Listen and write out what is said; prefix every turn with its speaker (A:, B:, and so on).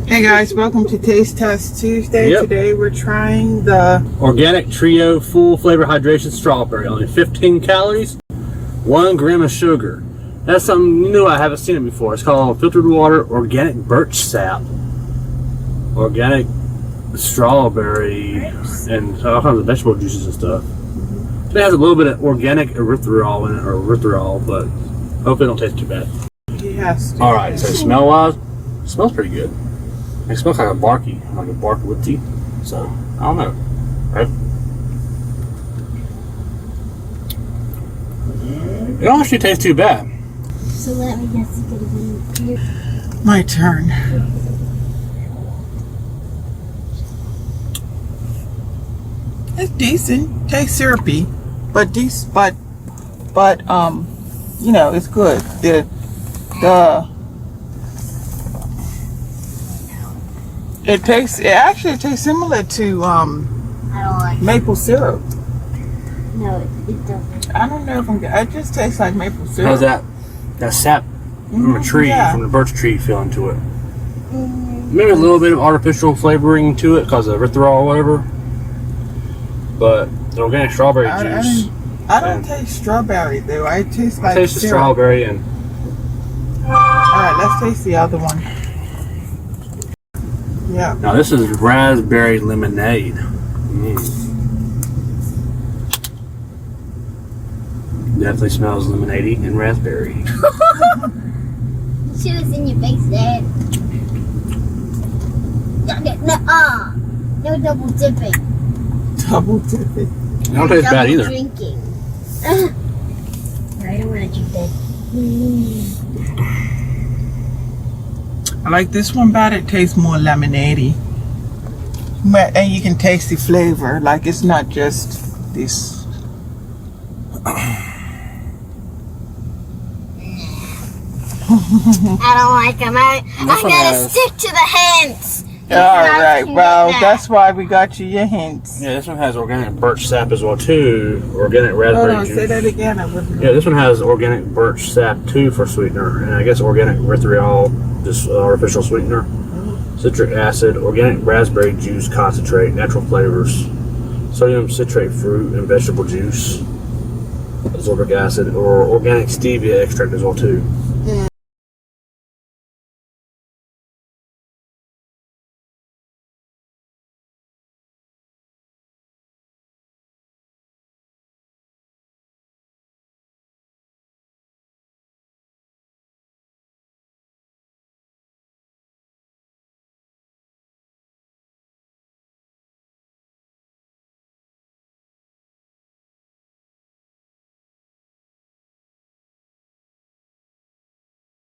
A: Hey guys, welcome to Taste Test Tuesday.
B: Yep.
A: Today we're trying the
B: Organic Treo Full Flavor Hydration Strawberry. Only 15 calories, 1 gram of sugar. That's something new. I haven't seen it before. It's called filtered water organic birch sap, organic strawberry, and all kinds of vegetable juices and stuff. It has a little bit of organic erythritol in it, or erythritol, but hopefully it don't taste too bad.
A: yes.
B: All right, so smell wise, it smells pretty good. It smells like a barky wood tea. So I don't know, right? It don't actually taste too bad.
C: So let me guess, it's gonna be
A: My turn. It's decent. Tastes syrupy, but you know, it's good. It actually tastes similar to
C: I don't like
A: maple syrup.
C: No, it doesn't.
A: I don't know if it just tastes like maple syrup.
B: How's that sap from a tree,
A: yeah.
B: from the birch tree feeling to it? Maybe a little bit of artificial flavoring to it because of erythritol or whatever. But the organic strawberry juice.
A: I don't taste strawberry though. I taste like
B: Taste the
A: syrup.
B: strawberry and.
A: Alright, let's taste the other one. Yeah.
B: Now this is raspberry lemonade. Definitely smells lemonade-y and raspberry.
C: Shit is in your face, Dad. No double dipping.
A: Double dipping.
B: It don't taste bad either.
C: Drinking. I don't want to drink that.
A: I like this one better. It tastes more lemonade-y. And you can taste the flavor. Like it's not just this.
C: I don't like them. I gotta stick to the hints.
A: Alright, well, that's why we got you your hints.
B: Yeah, this one has organic birch sap as well too. Organic raspberry
A: Hold on,
B: juice.
A: say that again. I wouldn't.
B: Yeah, this one has organic birch sap too for sweetener, and I guess organic erythritol, just artificial sweetener. Citric acid, organic raspberry juice concentrate, natural flavors, sodium citrate fruit and vegetable juice, ascorbic acid, or organic stevia extract as well too.